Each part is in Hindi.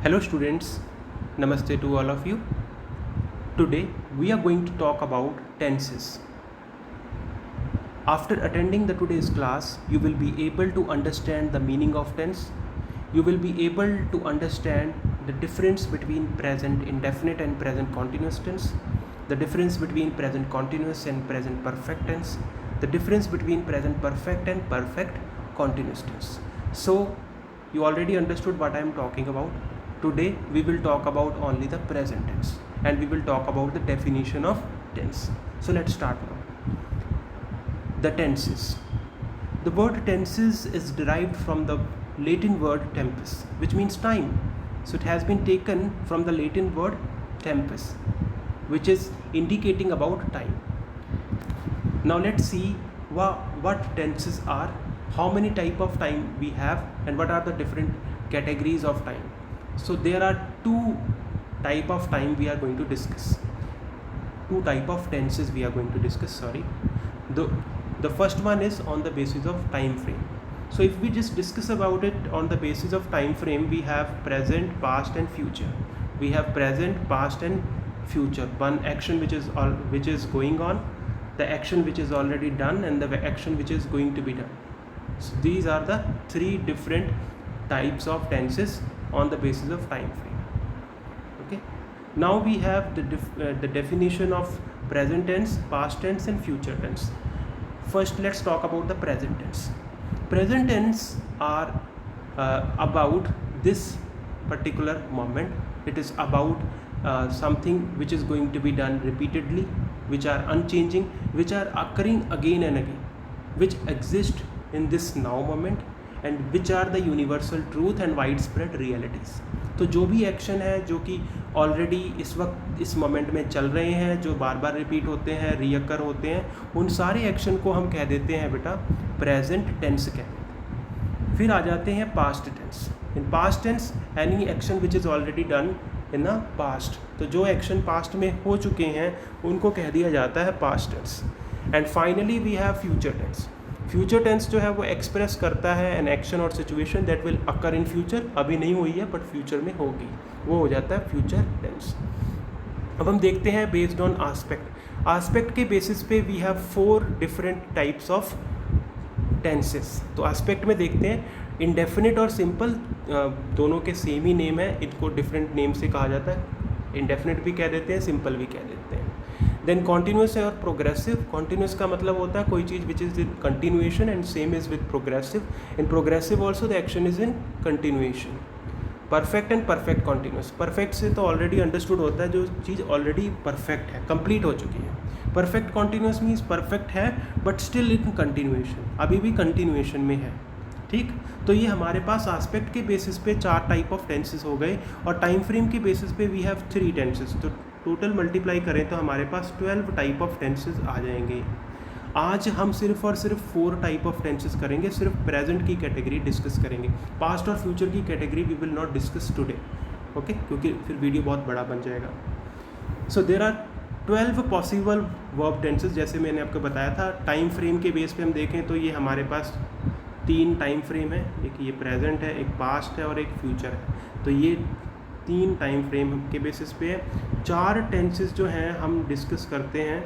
Hello students, Namaste to all of you. Today we are going to talk about tenses. After attending the today's class, you will be able to understand the meaning of tense. You will be able to understand the difference between present indefinite and present continuous tense, the difference between present continuous and present perfect tense, the difference between present perfect and perfect continuous tense. So you already understood what I am talking about. Today we will talk about only the present tense and we will talk about the definition of tense. So let's start now. The tenses. The word tenses is derived from the Latin word tempus, which means time. So it has been taken from the Latin word tempus, which is indicating about time. Now let's see what tenses are, how many type of time we have, and what are the different categories of time. So there are two type of time we are going to discuss. Two type of tenses we are going to discuss. The first one is on the basis of time frame. So if we just discuss about it on the basis of time frame, we have present, past and future. We have present, past and future. One action which is going on, the action which is already done, and the action which is going to be done. So these are the three different types of tenses on the basis of time frame. Okay. Now we have the definition of present tense, past tense and future tense. First, let's talk about the present tense. Present tense are about this particular moment. It is about something which is going to be done repeatedly, which are unchanging, which are occurring again and again, which exist in this now moment, and which are the universal truth and widespread realities. तो जो भी एक्शन है जो कि ऑलरेडी इस वक्त इस मोमेंट में चल रहे हैं, जो बार बार रिपीट होते हैं, रियकर होते हैं, उन सारे एक्शन को हम कह देते हैं बेटा प्रेजेंट टेंस कहते हैं. फिर आ जाते हैं past tense. In past tense any action which is already done in the past. तो जो एक्शन पास्ट में हो चुके हैं उनको कह दिया जाता है past tense. And finally we have future tense. Future tense जो है वो एक्सप्रेस करता है एन एक्शन और situation that will occur in future. अभी नहीं हुई है बट फ्यूचर में होगी, वो हो जाता है फ्यूचर टेंस. अब हम देखते हैं बेस्ड ऑन आस्पेक्ट. आस्पेक्ट के बेसिस पे we have 4 different types of tenses. तो आस्पेक्ट में देखते हैं इंडेफिनिट और सिंपल दोनों के सेम ही नेम है, इनको डिफरेंट नेम से कहा जाता है. इंडेफिनिट भी कह देते हैं, सिंपल भी कह देते हैं. देन कॉन्टीन्यूस है और प्रोग्रेसिव. कॉन्टीन्यूस का मतलब होता है कोई चीज़ which is in continuation and same is with progressive. In progressive also the action is in continuation. Perfect and perfect continuous. Perfect से तो ऑलरेडी अंडरस्टूड होता है जो चीज़ ऑलरेडी परफेक्ट है, कंप्लीट हो चुकी है. परफेक्ट कॉन्टीन्यूस मीन्स परफेक्ट है बट स्टिल इन कंटिन्यूएशन, अभी भी कंटिन्यूएशन में है. ठीक, तो ये हमारे पास आस्पेक्ट के बेसिस पे 4 टाइप ऑफ टेंसेस हो गए और टाइम फ्रेम के बेसिस पे वी हैव 3 टेंसेस. तो टोटल मल्टीप्लाई करें तो हमारे पास 12 टाइप ऑफ टेंसेस आ जाएंगे. आज हम सिर्फ और सिर्फ 4 टाइप ऑफ टेंसेस करेंगे, सिर्फ प्रेजेंट की कैटेगरी डिस्कस करेंगे. पास्ट और फ्यूचर की category we will not discuss today, okay, क्योंकि फिर वीडियो बहुत बड़ा बन जाएगा. So there are 12 possible verb tenses. जैसे मैंने आपको बताया था, टाइम फ्रेम के बेस पे हम देखें तो ये हमारे पास 3 टाइम फ्रेम है. एक ये प्रेजेंट है, एक पास्ट है और एक फ्यूचर है. तो ये 3 टाइम फ्रेम के बेसिस पे है. 4 टेंसेस जो हैं हम डिस्कस करते हैं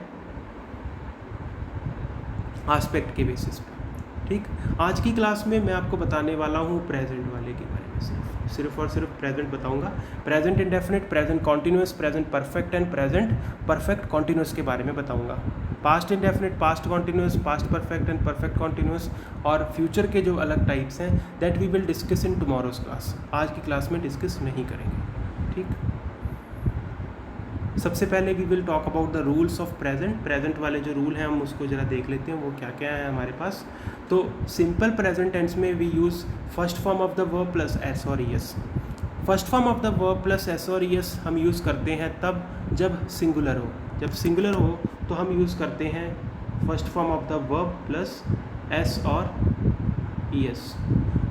आस्पेक्ट के बेसिस पे. ठीक, आज की क्लास में मैं आपको बताने वाला हूँ प्रेजेंट वाले के बारे में. सिर्फ और सिर्फ प्रेजेंट बताऊँगा. Present indefinite, present continuous, present perfect and present perfect continuous के बारे में बताऊँगा. Past indefinite, past continuous, past perfect and perfect continuous और फ्यूचर के जो अलग टाइप्स हैं that we will discuss in tomorrow's class. आज की क्लास में डिस्कस नहीं करेंगे. ठीक, सबसे पहले we will talk about the rules of present. Present वाले जो रूल हैं हम उसको ज़रा देख लेते हैं वो क्या क्या है हमारे पास. तो सिंपल प्रेजेंट टेंस में we use first form of the verb plus S और ES. First form of the verb plus S और ईएस हम यूज़ करते हैं तब जब सिंगुलर हो. जब सिंगुलर हो तो हम यूज़ करते हैं first form of the verb plus S और ईएस.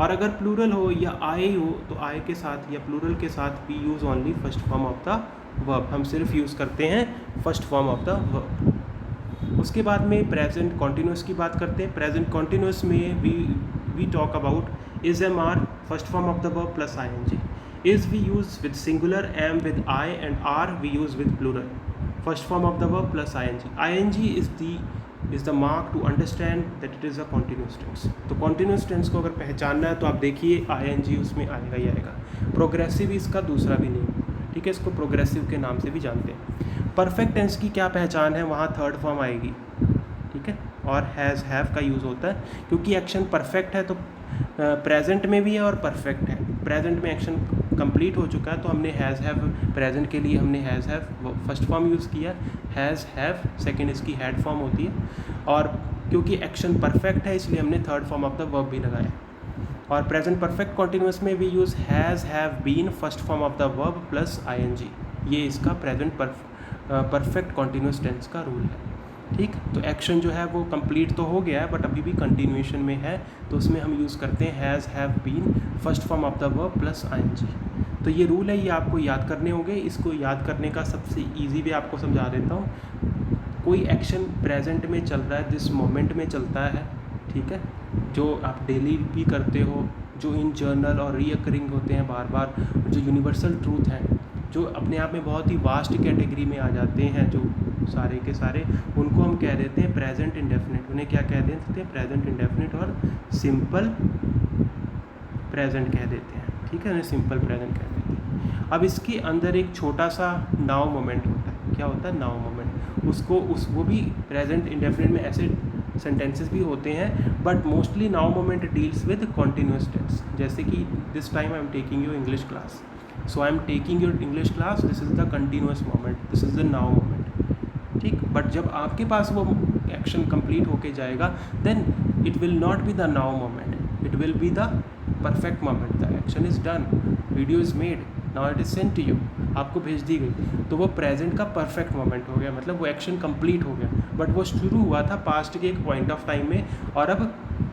और अगर प्लूरल हो या आई हो तो आई के साथ या प्लूरल के साथ we use only first form of the verb. हम सिर्फ यूज़ करते हैं first form of the verb. उसके बाद में प्रेजेंट कॉन्टीन्यूस की बात करते हैं. प्रेजेंट कॉन्टीन्यूस में we talk about Is am are first form of the verb plus ing. Is we use with singular, am with I, and are we use with plural. First form of the verb plus ing. ing is the mark to understand that it is a continuous tense. तो continuous tense को अगर पहचानना है तो आप देखिए ing उसमें आएगा ही आएगा. प्रोग्रेसिव इसका दूसरा भी नेम, ठीक है, इसको प्रोग्रेसिव के नाम से भी जानते हैं. परफेक्ट टेंस की क्या पहचान है, वहाँ थर्ड फॉर्म आएगी, ठीक है, और हैज़ हैव का यूज़ होता है क्योंकि एक्शन परफेक्ट है तो प्रेजेंट में भी है और परफेक्ट है. प्रेजेंट में एक्शन कंप्लीट हो चुका है तो हमने हैज़ हैव, प्रेजेंट के लिए हमने has have first form use किया, हैज़ हैव सेकंड इसकी हैड फॉर्म होती है, और क्योंकि एक्शन परफेक्ट है इसलिए हमने third form of the verb भी लगाया. और प्रेजेंट परफेक्ट कॉन्टिन्यूस में we use has have been first form of the verb plus ing. ये इसका प्रेजेंट परफेक्ट कॉन्टिन्यूस टेंस का रूल है, ठीक. तो एक्शन जो है वो कंप्लीट तो हो गया है बट अभी भी कंटिन्यूएशन में है, तो उसमें हम यूज़ करते हैं has have been first form of the verb plus ing. तो ये रूल है, ये आपको याद करने होंगे. इसको याद करने का सबसे ईजी वे आपको समझा देता हूँ. कोई एक्शन प्रेजेंट में चल रहा है, जिस मोमेंट में चलता है, ठीक है, जो आप डेली भी करते हो, जो इन जर्नल और रीअकरिंग होते हैं बार बार, जो यूनिवर्सल ट्रूथ हैं, जो अपने आप में बहुत ही वास्ट कैटेगरी में आ जाते हैं, जो सारे के सारे, उनको हम कह देते हैं प्रेजेंट इंडेफिनिट. उन्हें क्या कह देते हैं, प्रेजेंट इंडेफिनिट और सिंपल प्रेजेंट कह देते हैं, ठीक है, उन्हें सिंपल प्रेजेंट कह देते हैं. अब इसके अंदर एक छोटा सा नाउ मोमेंट होता है. क्या होता है, नाउ मोमेंट. वो भी प्रेजेंट इंडेफिनिट में ऐसे सेंटेंसेस भी होते हैं but mostly now moment deals with continuous tense. जैसे कि this time I am taking you English class, so I am taking your English class, this is the continuous moment, this is the now moment, ठीक. बट जब आपके पास वो एक्शन कंप्लीट होके जाएगा then it will not be the now moment, it will be the perfect moment. The action is done, video is made, now it is send to you, आपको भेज दी गई, तो वो प्रेजेंट का परफेक्ट मोमेंट हो गया, मतलब वो एक्शन कंप्लीट हो गया. बट वो शुरू हुआ था पास्ट के एक पॉइंट ऑफ टाइम में और अब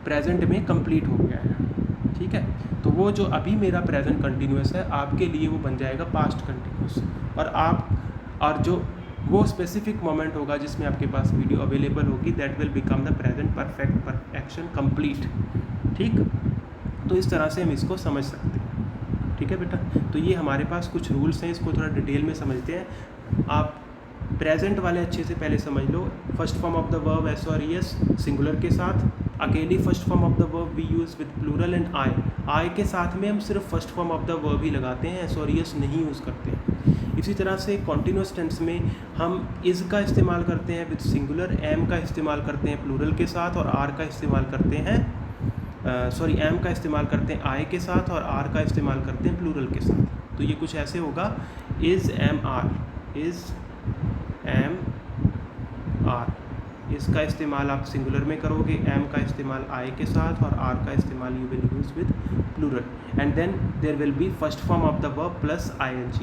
प्रेजेंट में कंप्लीट हो गया है, ठीक है. तो वो जो अभी मेरा प्रेजेंट कंटिन्यूस है आपके लिए वो बन जाएगा पास्ट कंटिन्यूस, और जो वो स्पेसिफिक मोमेंट होगा जिसमें आपके पास वीडियो अवेलेबल होगी, that will become the present perfect action complete, ठीक. तो इस तरह से हम इसको समझ सकते हैं, ठीक है बेटा. तो ये हमारे पास कुछ रूल्स हैं, इसको थोड़ा डिटेल में समझते हैं. आप प्रेजेंट वाले अच्छे से पहले समझ लो. First form of the verb S और एस सिंगुलर के साथ, अकेली first form of the verb we use with plural and I के साथ में हम सिर्फ first form of the verb ही लगाते हैं, एस और एस नहीं यूज़ करते हैं. इसी तरह से कॉन्टिन्यूस टेंस में हम इज़ का इस्तेमाल करते हैं विद सिंगुलर, एम का इस्तेमाल करते हैं प्लूरल के साथ, और आर का इस्तेमाल करते हैं एम का इस्तेमाल करते हैं आई के साथ, और आर का इस्तेमाल करते हैं प्लूरल के साथ. तो ये कुछ ऐसे होगा, is am are, is am are, इसका इस्तेमाल आप सिंगुलर में करोगे, एम का इस्तेमाल आई के साथ, और आर का इस्तेमाल you will use with plural. And then there will be first form of the verb plus ing.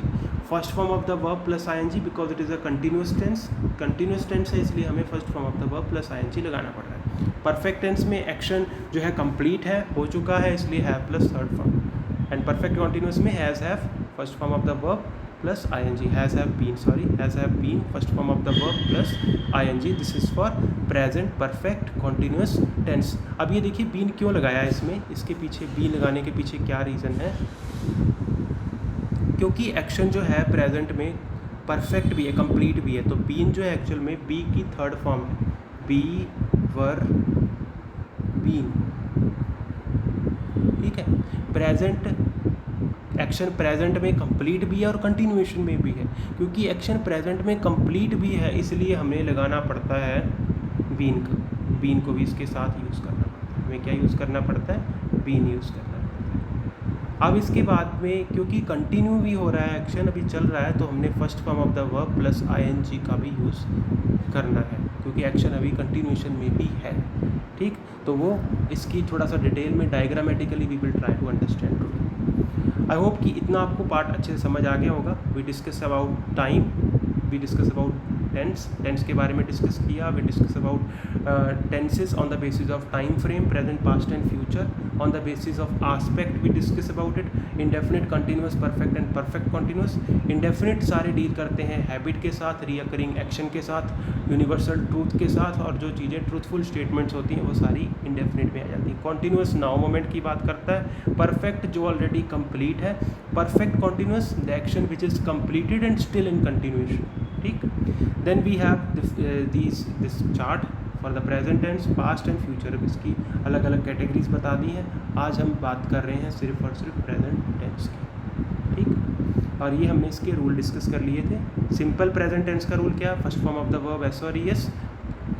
First form of the verb plus ing because it is a continuous tense. Continuous tense है इसलिए हमें first form of the verb plus ing लगाना पड़ रहा है. परफेक्ट टेंस में एक्शन जो है कंप्लीट है, हो चुका है, इसलिए have plus third form. And perfect continuous में has have first form of the verb plus ing, has have been first form of the verb plus ing. This is for present perfect continuous tense. अब ये देखिए बीन क्यों लगाया है इसमें, इसके पीछे बीन लगाने के पीछे क्या रीज़न है, क्योंकि एक्शन जो है प्रेजेंट में परफेक्ट भी है, कंप्लीट भी है. तो बीन जो है एक्चुअल में बी की थर्ड फॉर्म है, बी वर बीन, ठीक है. प्रेजेंट एक्शन प्रेजेंट में कंप्लीट भी है और कंटिन्यूएशन में भी है. क्योंकि एक्शन प्रेजेंट में कंप्लीट भी है इसलिए हमें लगाना पड़ता है बीन को भी इसके साथ यूज़ करना पड़ता है. हमें क्या यूज़ करना पड़ता है, बीन यूज़ करना पड़ता है. अब इसके बाद में क्योंकि कंटिन्यू भी हो रहा है, एक्शन अभी चल रहा है, तो हमने first form of the verb plus ing का भी यूज़ करना है क्योंकि एक्शन अभी कंटिन्यूएशन में भी है, ठीक. तो वो इसकी थोड़ा सा डिटेल में diagrammatically we will try to understand today. I hope कि इतना आपको पार्ट अच्छे से समझ आ गया होगा. We discuss about time, we discuss about tense के बारे में डिस्कस किया. We discuss about tenses on the basis of time frame, present, past and future. On the basis of aspect we discuss about it. Indefinite, continuous, perfect and perfect continuous. Indefinite सारे डील करते हैं हैबिट के साथ, रीअकरिंग एक्शन के साथ, यूनिवर्सल ट्रूथ के साथ, और जो चीज़ें ट्रूथफुल स्टेटमेंट्स होती हैं वो सारी इंडेफिनिट में आ जाती हैं. कॉन्टिन्यूस नाउ मोमेंट की बात करता है. परफेक्ट जो ऑलरेडी कंप्लीट है. Perfect continuous the action which is completed and still in continuation. ठीक. Then we have this chart for the present tense, past and future. इसकी अलग अलग कैटेगरीज बता दी हैं. आज हम बात कर रहे हैं सिर्फ और सिर्फ प्रेजेंट टेंस की. ठीक. और ये हमने इसके रूल डिस्कस कर लिए थे. सिंपल प्रेजेंट टेंस का रूल क्या है? First form of the verb S और ईएस.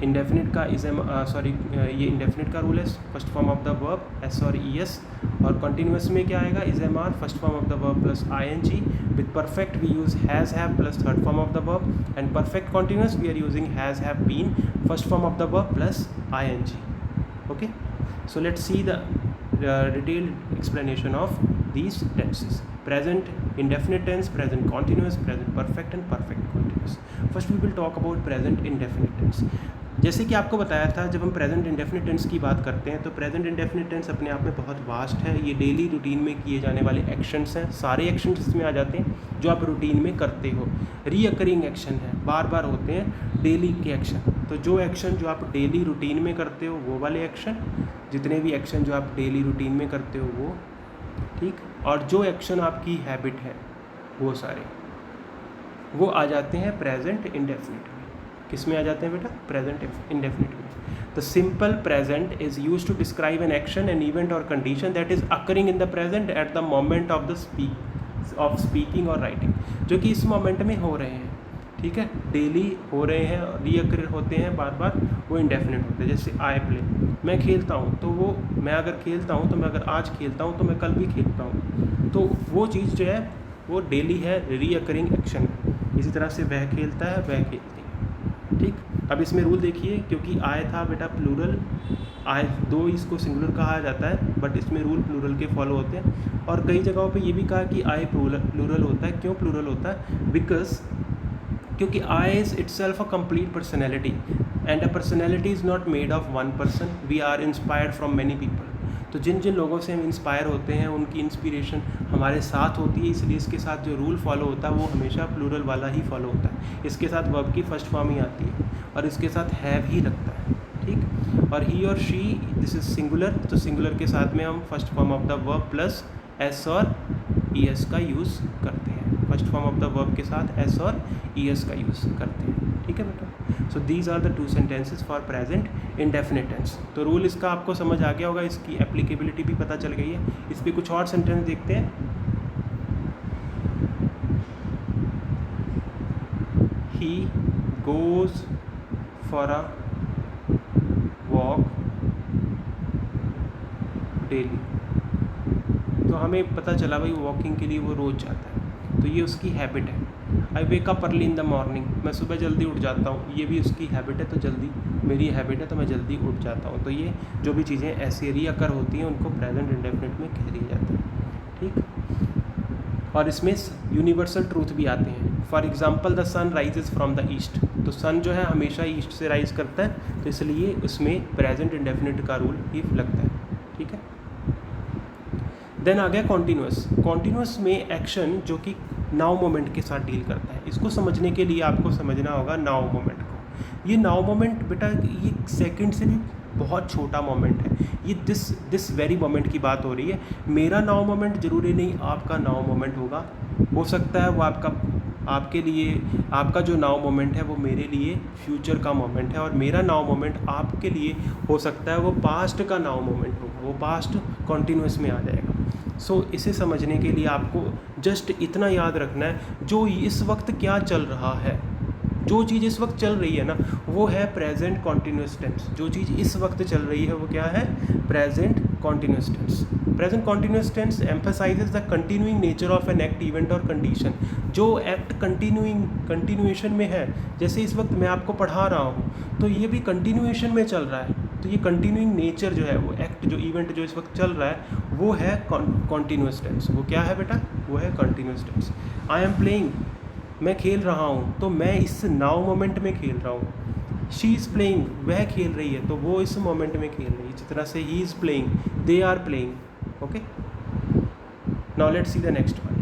इंडेफिनिट का ये इंडेफिनिट का रूल है. First form of the verb S और ईएस. और कंटिन्यूस में क्या आएगा? Is am are, first form of the verb plus I N G. With perfect we use has have plus third form of the verb. And perfect continuous we are using has have been, first form of the verb plus I N G. Okay. So let's see the detailed explanation of these tenses. Present indefinite tense, present continuous, present perfect and perfect continuous. First we will talk about present indefinite tense. जैसे कि आपको बताया था, जब हम प्रेजेंट इंडेफिनिट टेंस की बात करते हैं तो प्रेजेंट इंडेफिनिट टेंस अपने आप में बहुत वास्ट है. ये डेली रूटीन में किए जाने वाले एक्शंस हैं. सारे एक्शंस इसमें आ जाते हैं जो आप रूटीन में करते हो. रीअकरिंग एक्शन है, बार बार होते हैं डेली के एक्शन. तो जो एक्शन जो आप डेली रूटीन में करते हो वो वाले एक्शन, जितने भी एक्शन जो आप डेली रूटीन में करते हो वो. ठीक. और जो एक्शन आपकी हैबिट है वो सारे वो आ जाते हैं प्रेजेंट इंडेफिनिट में. किस में आ जाते हैं बेटा? प्रेजेंट इंडेफिनिट में. The simple present is use to describe an action, an event और condition that is occurring in the present at the moment of the speaking और राइटिंग, जो कि इस मोमेंट में हो रहे हैं. ठीक है. डेली हो रहे हैं, रीअकर होते हैं बार बार, वो इंडेफिनिट होते हैं. जैसे आई प्ले, मैं खेलता हूँ, तो वो मैं अगर खेलता हूँ तो मैं अगर आज खेलता हूँ तो मैं कल भी खेलता हूँ. तो वो चीज़ जो है वो डेली है, रीअकरिंग एक्शन है. इसी तरह से वह खेलता है, वह खेलती है. ठीक. अब इसमें रूल देखिए, क्योंकि आय था बेटा प्लूरल, आय दो इसको सिंगुलर कहा जाता है, बट इसमें रूल प्लूरल के फॉलो होते हैं. और कई जगहों पे ये भी कहा कि आय प्लूरल होता है. क्यों प्लूरल होता है? बिकॉज क्योंकि I is itself a complete personality and a personality is not made of one person. We are inspired from many people. तो जिन जिन लोगों से हम इंस्पायर होते हैं उनकी इंस्पिरेशन हमारे साथ होती है, इसलिए इसके साथ जो रूल फॉलो होता है वो हमेशा प्लूरल वाला ही फॉलो होता है. इसके साथ वर्ब की फर्स्ट फॉर्म ही आती है और इसके साथ हैव ही लगता है. ठीक. और ही और शी, दिस इज सिंगुलर, तो सिंगुलर के साथ में हम first form of the verb plus S और ई एस का यूज़ करते हैं. First form of the verb के साथ एस और ई एस का यूज़ करते हैं. ठीक है बेटा. So these are the two sentences for present indefinite tense. तो रूल इसका आपको समझ आ गया होगा, इसकी एप्लीकेबिलिटी भी पता चल गई है. इस पर कुछ और सेंटेंस देखते हैं. He goes for a walk daily. तो हमें पता चला भाई वॉकिंग के लिए वो रोज़ जाता है, तो ये उसकी हैबिट है. I wake up early in the morning, मैं सुबह जल्दी उठ जाता हूँ, ये भी उसकी हैबिट है. तो जल्दी मेरी हैबिट है तो मैं जल्दी उठ जाता हूँ. तो ये जो भी चीज़ें ऐसे रीअकर होती हैं उनको प्रेजेंट इंडेफिनिट में कह दिया जाता है. ठीक. और इसमें यूनिवर्सल ट्रूथ भी आते हैं. For example the sun rises from the east. तो सन जो है हमेशा ईस्ट से राइज करता है, तो इसलिए उसमें प्रेजेंट इंडेफिनिट का रूल ही लगता है. ठीक है. देन आ गया कॉन्टीन्यूस. कॉन्टीन्यूस में एक्शन जो कि नाउ मोमेंट के साथ डील करता है. इसको समझने के लिए आपको समझना होगा नाउ मोमेंट को. ये नाउ मोमेंट बेटा ये सेकंड से भी बहुत छोटा मोमेंट है. ये दिस वेरी मोमेंट की बात हो रही है. मेरा नाउ मोमेंट ज़रूरी नहीं आपका नाउ मोमेंट होगा. हो सकता है वो आपके लिए आपका जो नाउ मोमेंट है वो मेरे लिए फ्यूचर का मोमेंट है, और मेरा नाउ मोमेंट आपके लिए हो सकता है वो पास्ट का नाउ मोमेंट होगा. वो पास्ट कॉन्टीन्यूस में आ जाएगा. सो इसे समझने के लिए आपको जस्ट इतना याद रखना है, जो इस वक्त क्या चल रहा है, जो चीज़ इस वक्त चल रही है ना वो है प्रेजेंट कॉन्टीन्यूस टेंस. जो चीज़ इस वक्त चल रही है वो क्या है? Present continuous tense. Present continuous tense emphasizes the continuing nature of an act, event और कंडीशन. जो एक्ट कंटिन्यूएशन में है, जैसे इस वक्त मैं आपको पढ़ा रहा हूँ तो ये भी कंटिन्यूएशन में चल रहा है. तो ये कंटिन्यूइंग नेचर जो है, वो एक्ट जो इवेंट जो इस वक्त चल रहा है वो है कॉन्टीन्यूस टेंस. वो क्या है बेटा? वो है continuous tense. I am playing, मैं खेल रहा हूँ, तो मैं इस नाउ मोमेंट में खेल रहा हूँ। शी इज़ प्लेइंग, वह खेल रही है, तो वो इस मोमेंट में खेल रही है। इसी तरह से ही is playing, they are playing. Okay, now let's see the next one,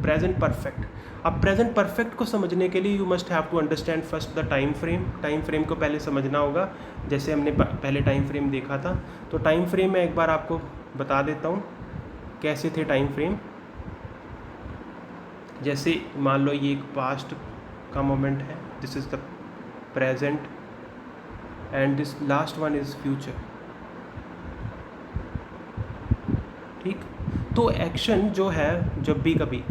present perfect. अब प्रेजेंट परफेक्ट को समझने के लिए you must have to understand first the time frame. Time frame को पहले समझना होगा, जैसे हमने पहले टाइम फ्रेम देखा था। तो टाइम फ्रेम मैं एक बार आपको बता देता हूँ कैसे थे टाइम फ्रेम। जैसे मान लो ये एक पास्ट का मोमेंट है, this is the present, and this last one is future. ठीक, तो एक्शन जो है जब भी कभी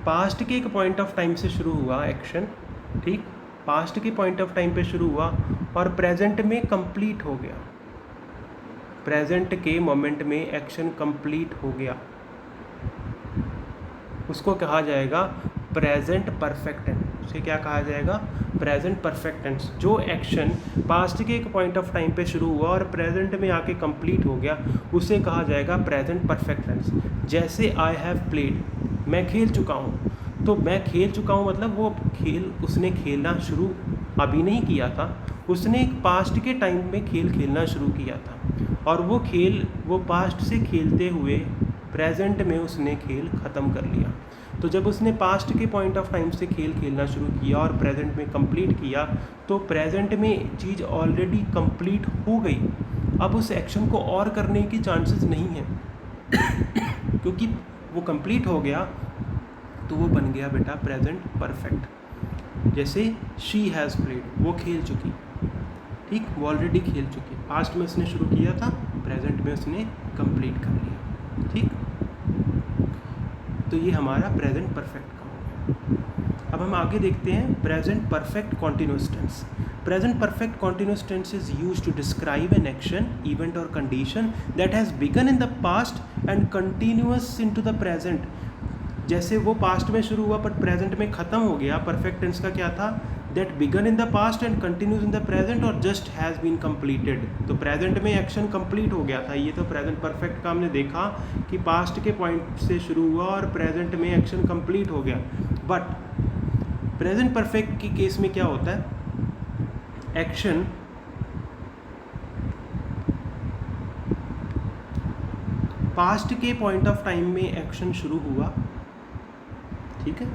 पास्ट के एक पॉइंट ऑफ टाइम से शुरू हुआ एक्शन, ठीक, पास्ट के पॉइंट ऑफ टाइम पे शुरू हुआ और प्रेजेंट में कंप्लीट हो गया, प्रेजेंट के मोमेंट में एक्शन कंप्लीट हो गया, उसको कहा जाएगा प्रेजेंट परफेक्ट टेंस। उसे क्या कहा जाएगा? Present perfect tense. जो एक्शन पास्ट के एक पॉइंट ऑफ टाइम पे शुरू हुआ और प्रेजेंट में आके कंप्लीट हो गया, उसे कहा जाएगा प्रेजेंट परफेक्ट टेंस। जैसे आई हैव प्लेड, मैं खेल चुका हूँ। तो मैं खेल चुका हूँ मतलब वो खेल उसने खेलना शुरू अभी नहीं किया था, उसने एक पास्ट के टाइम में खेल खेलना शुरू किया था और वो खेल वो पास्ट से खेलते हुए प्रेजेंट में उसने खेल ख़त्म कर लिया। तो जब उसने पास्ट के पॉइंट ऑफ टाइम से खेल खेलना शुरू किया और प्रेजेंट में कंप्लीट किया, तो प्रेजेंट में चीज़ ऑलरेडी कंप्लीट हो गई। अब उस एक्शन को और करने की चांसेस नहीं है क्योंकि वो कंप्लीट हो गया, तो वो बन गया बेटा प्रेजेंट परफेक्ट। जैसे शी हैज़ प्लेड, वो खेल चुकी, ठीक, वो ऑलरेडी खेल चुकी। पास्ट में उसने शुरू किया था, प्रेजेंट में उसने कंप्लीट कर लिया। ठीक, तो ये हमारा प्रेजेंट परफेक्ट का हो गया। अब हम आगे देखते हैं present perfect continuous tense. Present perfect continuous tense is used to describe an action, event और condition that has begun in the past and continuous into the present. जैसे वो पास्ट में शुरू हुआ बट प्रेजेंट में ख़त्म हो गया। परफेक्ट टेंस का क्या था? That began in the past and continues in the present और जस्ट हैज़ बीन कंप्लीटेड। तो प्रेजेंट में एक्शन कंप्लीट हो गया था। ये तो प्रेजेंट परफेक्ट का हमने देखा कि पास्ट के पॉइंट से शुरू हुआ और प्रेजेंट में एक्शन कंप्लीट हो गया। बट प्रेजेंट परफेक्ट की केस में क्या होता है? एक्शन पास्ट के पॉइंट ऑफ टाइम में एक्शन शुरू हुआ, ठीक है,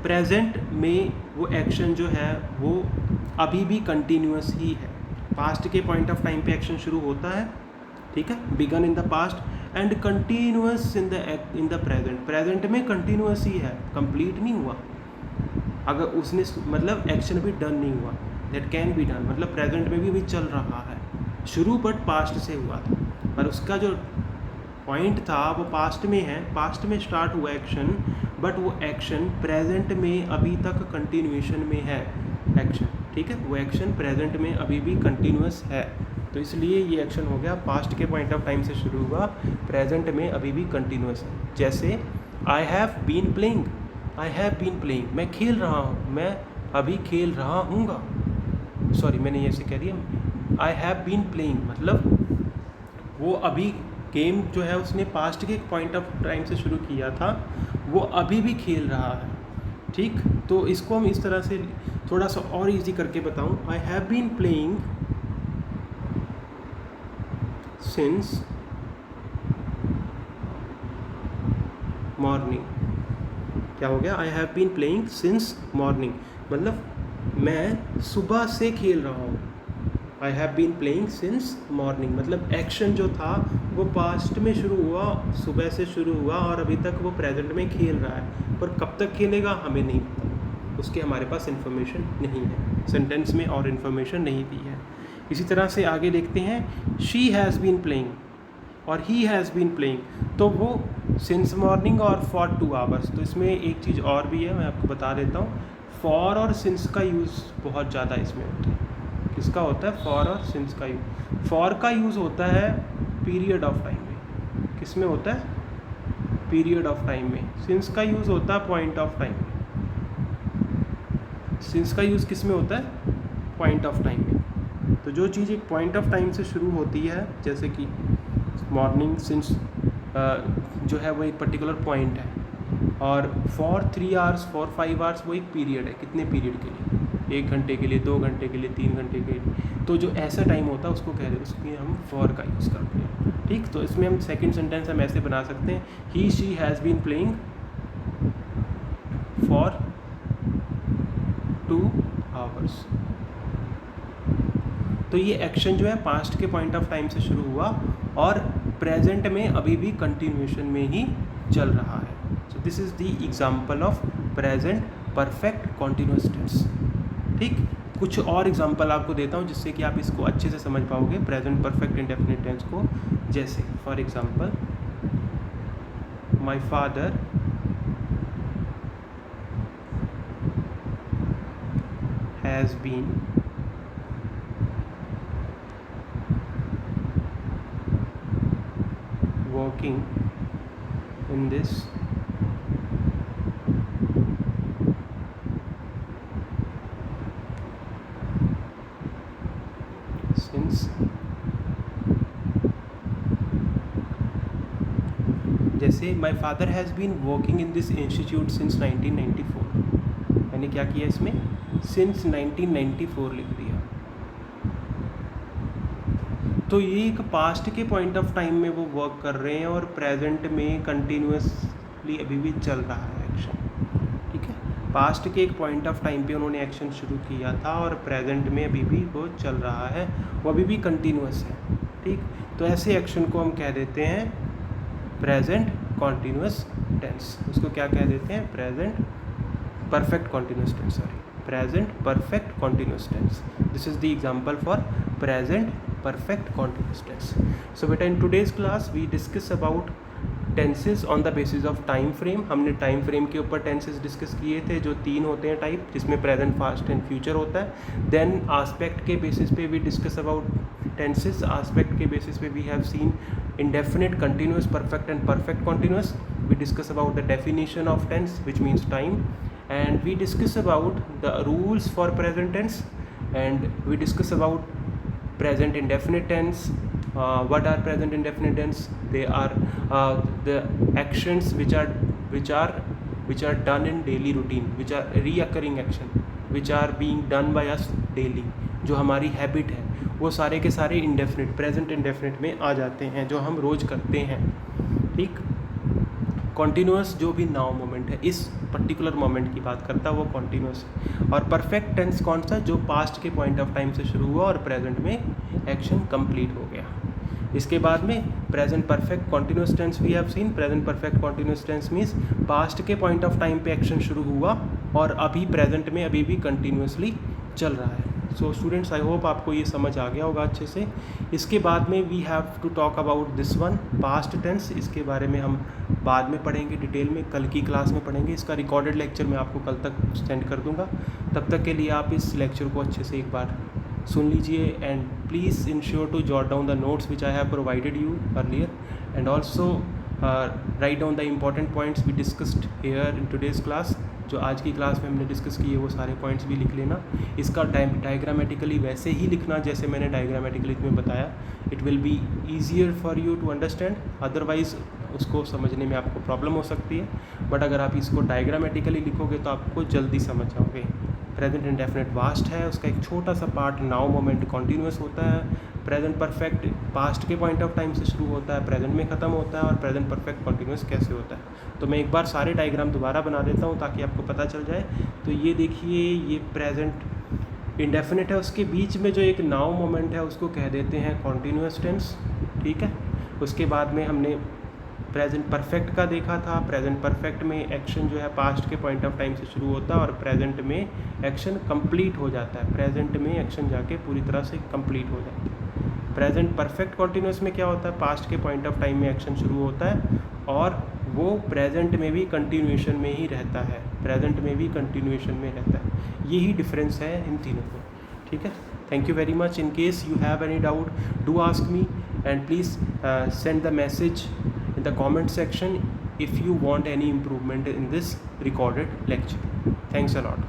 प्रेजेंट में वो एक्शन जो है वो अभी भी कंटिन्यूअस ही है। पास्ट के पॉइंट ऑफ टाइम पे एक्शन शुरू होता है, ठीक है, began in the past and continuous in the present. Present में कंटिन्यूअस ही है, कंप्लीट नहीं हुआ। अगर उसने मतलब एक्शन भी डन नहीं हुआ, दैट कैन बी डन, मतलब प्रेजेंट में भी चल रहा है, शुरू बट पास्ट से हुआ था, पर उसका जो पॉइंट था वो पास्ट में है, पास्ट में स्टार्ट हुआ एक्शन, बट वो एक्शन प्रेजेंट में अभी तक कंटिन्यूएशन में है एक्शन, ठीक है, वो एक्शन प्रेजेंट में अभी भी कंटिन्यूअस है। तो इसलिए ये एक्शन हो गया पास्ट के पॉइंट ऑफ टाइम से शुरू हुआ, प्रेजेंट में अभी भी कंटिन्यूअस है। जैसे I have been playing, I have been playing, मैं खेल रहा हूँ, मैं अभी खेल रहा हूँगा, सॉरी मैंने ऐसे कह दिया, आई हैव बीन प्लेइंग मतलब वो अभी गेम जो है उसने पास्ट के एक पॉइंट ऑफ टाइम से शुरू किया था, वो अभी भी खेल रहा है, ठीक। तो इसको हम इस तरह से थोड़ा सा और इजी करके बताऊं, I have been playing since morning. क्या हो गया? I have been playing since morning, मतलब मैं सुबह से खेल रहा हूँ। I have been playing since morning मतलब एक्शन जो था वो पास्ट में शुरू हुआ, सुबह से शुरू हुआ और अभी तक वो प्रेजेंट में खेल रहा है, पर कब तक खेलेगा हमें नहीं पता, उसके हमारे पास इन्फॉर्मेशन नहीं है, सेंटेंस में और इन्फॉर्मेशन नहीं दी है। इसी तरह से आगे देखते हैं, शी हैज़ बीन प्लेइंग और ही हैज़ बीन प्लेइंग, तो वो सिंस मॉर्निंग और फॉर 2 आवर्स। तो इसमें एक चीज़ और भी है, मैं आपको बता देता हूँ, फॉर और सिंस का यूज़ बहुत ज़्यादा इसमें होता है। किसका होता है? फॉर और सिंस का यूज़। फॉर का यूज़ होता है पीरियड ऑफ टाइम में, किस में होता है? पीरियड ऑफ टाइम में। सिंस का यूज़ होता है पॉइंट ऑफ टाइम में। सिंस का यूज़ किस में होता है? पॉइंट ऑफ टाइम में। तो जो चीज़ एक पॉइंट ऑफ टाइम से शुरू होती है, जैसे कि मॉर्निंग सिंस जो है वो एक पर्टिकुलर पॉइंट है, और फॉर 3 आवर्स, फॉर 5 आवर्स वो एक पीरियड है। कितने पीरियड के लिए? 1 घंटे के लिए, 2 घंटे के लिए, 3 घंटे के लिए। तो जो ऐसा टाइम होता है उसको कह रहे हैं, उसके हम फॉर का यूज़ करते हैं। ठीक, तो इसमें हम सेकंड सेंटेंस हम ऐसे बना सकते हैं, he she has been playing for 2 hours. तो ये एक्शन जो है पास्ट के पॉइंट ऑफ टाइम से शुरू हुआ और प्रेजेंट में अभी भी कंटिन्यूएशन में ही चल रहा है। So this is the example of present perfect continuous tense. ठीक, कुछ और एग्जांपल आपको देता हूँ जिससे कि आप इसको अच्छे से समझ पाओगे प्रेजेंट परफेक्ट इंडेफिनिट टेंस को। जैसे for example, my father has been working in this since जैसे my father has been working in this institute since 1994। मैंने क्या किया इसमें? सिंस 1994 लिख दिया। तो ये एक पास्ट के पॉइंट ऑफ टाइम में वो वर्क कर रहे हैं और प्रेजेंट में कंटिन्यूसली अभी भी चल रहा है एक्शन। ठीक है, पास्ट के एक पॉइंट ऑफ टाइम पे उन्होंने एक्शन शुरू किया था और प्रेजेंट में अभी भी वो चल रहा है, वो अभी भी कंटिन्यूस है। ठीक, तो ऐसे एक्शन को हम कह देते हैं प्रेजेंट कॉन्टिन्यूस टेंस। उसको क्या कह देते हैं? Present perfect continuous tense, sorry, present perfect continuous tense. This is the example for present perfect continuous tense. So बेटा, in today's class we discuss about tenses on the basis of time frame. हमने टाइम फ्रेम के ऊपर टेंसेज डिस्कस किए थे, जो 3 होते हैं टाइप, जिसमें प्रेजेंट, पास्ट एंड फ्यूचर होता है। देन आस्पेक्ट के बेसिस पे we discuss about tenses. Aspect के बेसिस पे we have seen indefinite, continuous, perfect and perfect continuous. We discuss about the definition of tense, which means time, and we discuss about the rules for present tense, and we discuss about present indefinite tense. What are present indefinite tense? They are the actions which are done in daily routine, which are reoccurring action, which are being done by us daily, जो हमारी हैबिट है, वो सारे के सारे इंडेफिनिट, प्रेजेंट इंडेफिनिट में आ जाते हैं, जो हम रोज़ करते हैं। ठीक, कॉन्टीन्यूअस जो भी नाउ मोमेंट है, इस पर्टिकुलर मोमेंट की बात करता है, वो कॉन्टीन्यूअस है। और परफेक्ट टेंस कौन सा? जो पास्ट के पॉइंट ऑफ टाइम से शुरू हुआ और प्रेजेंट में एक्शन कंप्लीट हो गया। इसके बाद में present perfect continuous tense we have seen. Present perfect continuous tense means past के पॉइंट ऑफ टाइम पे एक्शन शुरू हुआ और अभी प्रेजेंट में अभी भी कंटिन्यूसली चल रहा है। सो स्टूडेंट्स, आई होप आपको ये समझ आ गया होगा अच्छे से। इसके बाद में we have to talk about this one, past tense. इसके बारे में हम बाद में पढ़ेंगे डिटेल में, कल की क्लास में पढ़ेंगे। इसका रिकॉर्डेड लेक्चर मैं आपको कल तक सेंड कर दूंगा। तब तक के लिए आप इस लेक्चर को अच्छे से एक बार सुन लीजिए, and please ensure to jot down the notes which I have provided you earlier, and also write down the important points we discussed here in today's class. जो आज की क्लास में हमने डिस्कस किए वो सारे पॉइंट्स भी लिख लेना। इसका डायग्रामेटिकली वैसे ही लिखना जैसे मैंने डायग्रामेटिकली तुम्हें बताया। It will be easier for you to understand, otherwise उसको समझने में आपको प्रॉब्लम हो सकती है। बट अगर आप इसको डायग्रामेटिकली लिखोगे तो आपको जल्दी समझ जाओगे। प्रेजेंट इंडेफिनिट वास्ट है, उसका एक छोटा सा पार्ट नाउ मोमेंट कॉन्टीन्यूस होता है। प्रेजेंट परफेक्ट पास्ट के पॉइंट ऑफ टाइम से शुरू होता है, प्रेजेंट में ख़त्म होता है, और प्रेजेंट परफेक्ट कॉन्टीन्यूस कैसे होता है। तो मैं एक बार सारे डायग्राम दोबारा बना देता हूँ ताकि आपको पता चल जाए। तो ये देखिए, ये प्रेजेंट इंडेफिनिट है, उसके बीच में जो एक नाउ मोमेंट है उसको कह देते हैं कॉन्टीन्यूस टेंस। ठीक है, उसके बाद में हमने प्रेजेंट परफेक्ट का देखा था। प्रेजेंट परफेक्ट में एक्शन जो है पास्ट के पॉइंट ऑफ टाइम से शुरू होता है और प्रेजेंट में एक्शन कंप्लीट हो जाता है, प्रेजेंट में एक्शन जाके पूरी तरह से कंप्लीट हो जाता है। प्रेजेंट परफेक्ट कॉन्टीन्यूस में क्या होता है? पास्ट के पॉइंट ऑफ टाइम में एक्शन शुरू होता है और वो प्रेजेंट में भी कंटिन्यूएशन में ही रहता है, प्रेजेंट में भी कंटिन्यूएशन में रहता है। यही डिफरेंस है इन तीनों को। ठीक है, thank you very much. In case you have any doubt, do ask me, and please send the message in the comment section if you want any improvement in this recorded lecture. Thanks a lot.